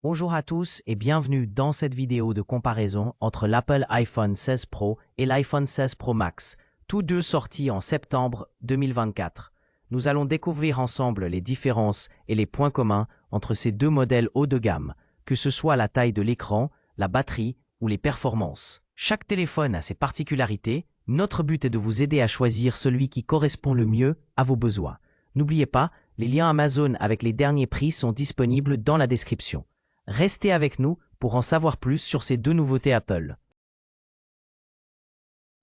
Bonjour à tous et bienvenue dans cette vidéo de comparaison entre l'Apple iPhone 16 Pro et l'iPhone 16 Pro Max, tous deux sortis en septembre 2024. Nous allons découvrir ensemble les différences et les points communs entre ces deux modèles haut de gamme, que ce soit la taille de l'écran, la batterie ou les performances. Chaque téléphone a ses particularités. Notre but est de vous aider à choisir celui qui correspond le mieux à vos besoins. N'oubliez pas, les liens Amazon avec les derniers prix sont disponibles dans la description. Restez avec nous pour en savoir plus sur ces deux nouveautés Apple.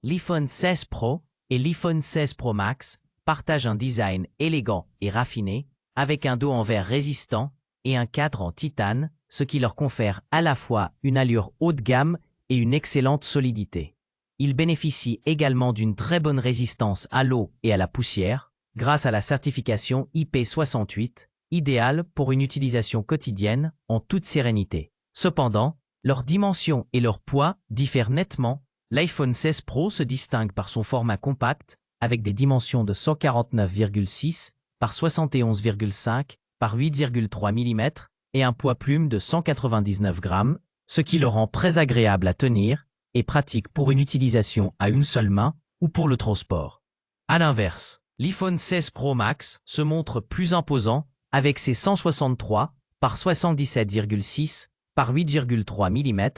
L'iPhone 16 Pro et l'iPhone 16 Pro Max partagent un design élégant et raffiné, avec un dos en verre résistant et un cadre en titane, ce qui leur confère à la fois une allure haut de gamme et une excellente solidité. Ils bénéficient également d'une très bonne résistance à l'eau et à la poussière, grâce à la certification IP68, idéale pour une utilisation quotidienne en toute sérénité. Cependant, leurs dimensions et leur poids diffèrent nettement. L'iPhone 16 Pro se distingue par son format compact, avec des dimensions de 149,6 par 71,5 par 8,3 mm et un poids plume de 199 grammes, ce qui le rend très agréable à tenir et pratique pour une utilisation à une seule main ou pour le transport. À l'inverse, l'iPhone 16 Pro Max se montre plus imposant avec ses 163 par 77,6 par 8,3 mm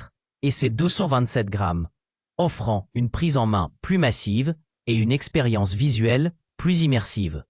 et ses 227 grammes, offrant une prise en main plus massive et une expérience visuelle plus immersive.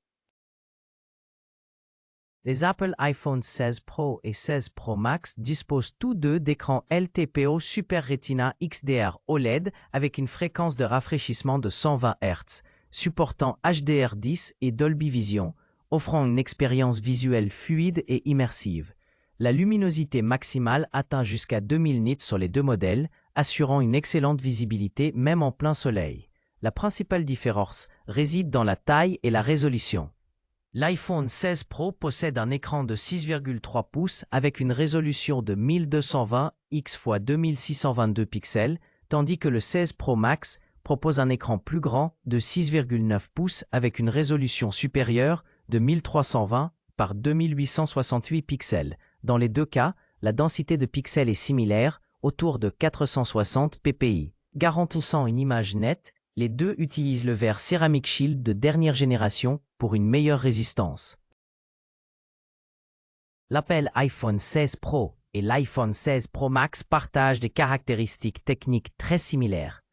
Les Apple iPhone 16 Pro et 16 Pro Max disposent tous deux d'écrans LTPO Super Retina XDR OLED avec une fréquence de rafraîchissement de 120 Hz, supportant HDR10 et Dolby Vision, offrant une expérience visuelle fluide et immersive. La luminosité maximale atteint jusqu'à 2000 nits sur les deux modèles, assurant une excellente visibilité même en plein soleil. La principale différence réside dans la taille et la résolution. L'iPhone 16 Pro possède un écran de 6,3 pouces avec une résolution de 1220 x x 2622 pixels, tandis que le 16 Pro Max propose un écran plus grand de 6,9 pouces avec une résolution supérieure de 1320 par 2868 pixels. Dans les deux cas, la densité de pixels est similaire, autour de 460 ppi. Garantissant une image nette, les deux utilisent le verre Ceramic Shield de dernière génération pour une meilleure résistance. L'Apple iPhone 16 Pro et l'iPhone 16 Pro Max partagent des caractéristiques techniques très similaires,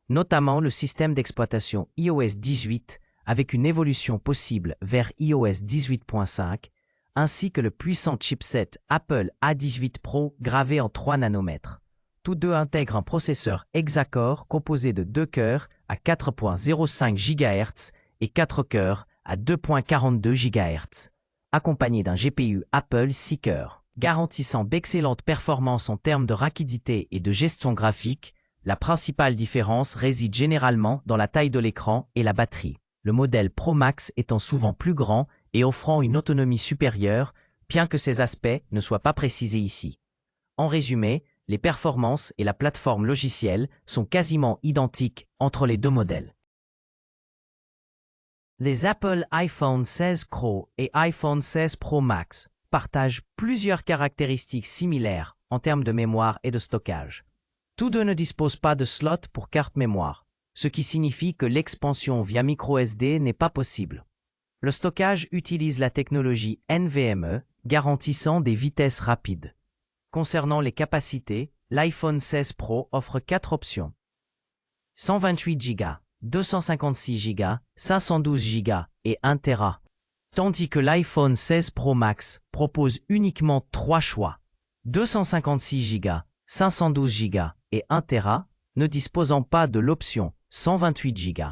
notamment le système d'exploitation iOS 18 avec une évolution possible vers iOS 18.5, ainsi que le puissant chipset Apple A18 Pro gravé en 3 nanomètres. Tous deux intègrent un processeur hexa-core composé de 2 cœurs à 4,05 GHz et 4 cœurs à 2,42 GHz, accompagné d'un GPU Apple 6 cœurs. Garantissant d'excellentes performances en termes de rapidité et de gestion graphique, la principale différence réside généralement dans la taille de l'écran et la batterie. Le modèle Pro Max étant souvent plus grand et offrant une autonomie supérieure, bien que ces aspects ne soient pas précisés ici. En résumé, les performances et la plateforme logicielle sont quasiment identiques entre les deux modèles. Les Apple iPhone 16 Pro et iPhone 16 Pro Max partagent plusieurs caractéristiques similaires en termes de mémoire et de stockage. Tous deux ne disposent pas de slot pour carte mémoire, ce qui signifie que l'expansion via microSD n'est pas possible. Le stockage utilise la technologie NVMe, garantissant des vitesses rapides. Concernant les capacités, l'iPhone 16 Pro offre 4 options. 128 Go, 256 Go, 512 Go et 1 Tera, tandis que l'iPhone 16 Pro Max propose uniquement 3 choix. 256 Go, 512 Go et 1 Tera, ne disposant pas de l'option 128 Go.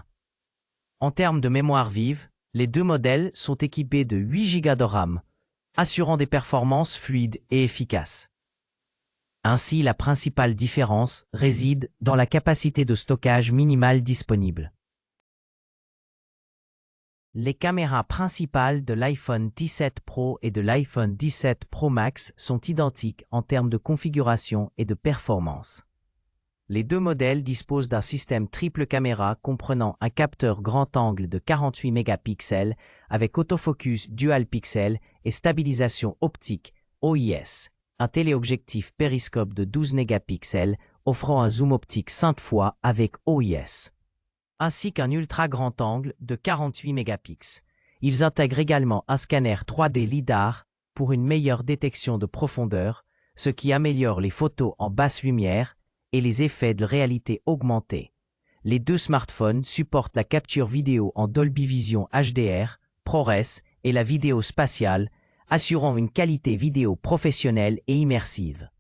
En termes de mémoire vive, les deux modèles sont équipés de 8 Go de RAM, assurant des performances fluides et efficaces. Ainsi, la principale différence réside dans la capacité de stockage minimale disponible. Les caméras principales de l'iPhone 17 Pro et de l'iPhone 17 Pro Max sont identiques en termes de configuration et de performance. Les deux modèles disposent d'un système triple caméra comprenant un capteur grand angle de 48 mégapixels avec autofocus dual pixel et stabilisation optique OIS, un téléobjectif périscope de 12 mégapixels offrant un zoom optique 5 fois avec OIS, ainsi qu'un ultra grand angle de 48 mégapixels. Ils intègrent également un scanner 3D LiDAR pour une meilleure détection de profondeur, ce qui améliore les photos en basse lumière et les effets de réalité augmentée. Les deux smartphones supportent la capture vidéo en Dolby Vision HDR, ProRes et la vidéo spatiale, assurant une qualité vidéo professionnelle et immersive.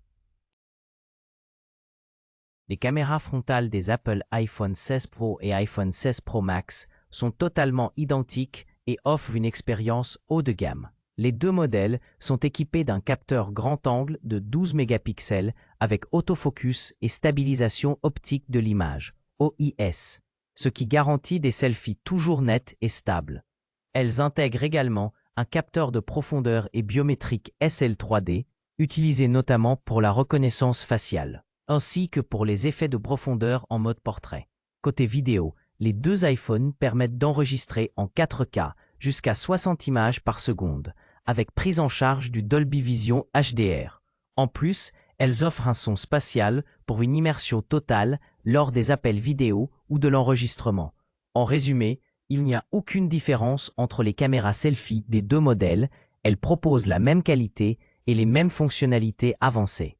Les caméras frontales des Apple iPhone 16 Pro et iPhone 16 Pro Max sont totalement identiques et offrent une expérience haut de gamme. Les deux modèles sont équipés d'un capteur grand angle de 12 mégapixels avec autofocus et stabilisation optique de l'image, OIS, ce qui garantit des selfies toujours nettes et stables. Elles intègrent également un capteur de profondeur et biométrique SL3D, utilisé notamment pour la reconnaissance faciale, ainsi que pour les effets de profondeur en mode portrait. Côté vidéo, les deux iPhones permettent d'enregistrer en 4K jusqu'à 60 images par seconde, avec prise en charge du Dolby Vision HDR. En plus, elles offrent un son spatial pour une immersion totale lors des appels vidéo ou de l'enregistrement. En résumé, il n'y a aucune différence entre les caméras selfie des deux modèles, elles proposent la même qualité et les mêmes fonctionnalités avancées.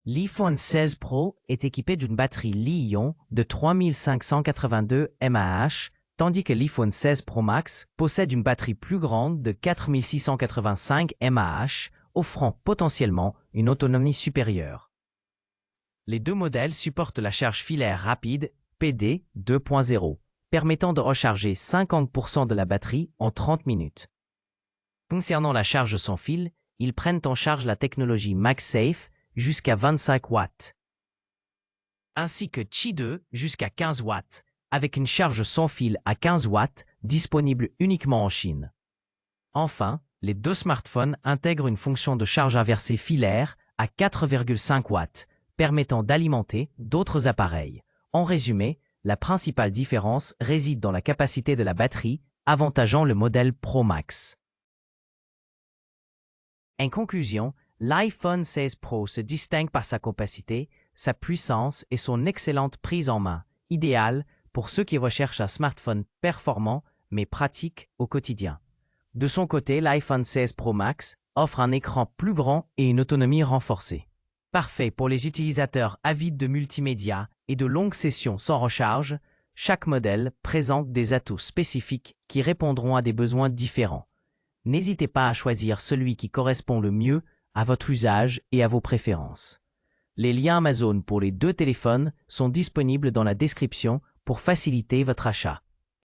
L'iPhone 16 Pro est équipé d'une batterie Li-ion de 3582 mAh, tandis que l'iPhone 16 Pro Max possède une batterie plus grande de 4685 mAh, offrant potentiellement une autonomie supérieure. Les deux modèles supportent la charge filaire rapide PD 2.0, permettant de recharger 50% de la batterie en 30 minutes. Concernant la charge sans fil, ils prennent en charge la technologie MagSafe jusqu'à 25 watts, ainsi que Qi 2 jusqu'à 15 watts, avec une charge sans fil à 15 watts disponible uniquement en Chine. Enfin, les deux smartphones intègrent une fonction de charge inversée filaire à 4,5 watts, permettant d'alimenter d'autres appareils. En résumé, la principale différence réside dans la capacité de la batterie, avantageant le modèle Pro Max. En conclusion, l'iPhone 16 Pro se distingue par sa compacité, sa puissance et son excellente prise en main, idéale pour ceux qui recherchent un smartphone performant mais pratique au quotidien. De son côté, l'iPhone 16 Pro Max offre un écran plus grand et une autonomie renforcée. Parfait pour les utilisateurs avides de multimédia et de longues sessions sans recharge, chaque modèle présente des atouts spécifiques qui répondront à des besoins différents. N'hésitez pas à choisir celui qui correspond le mieux à votre usage et à vos préférences. Les liens Amazon pour les deux téléphones sont disponibles dans la description pour faciliter votre achat.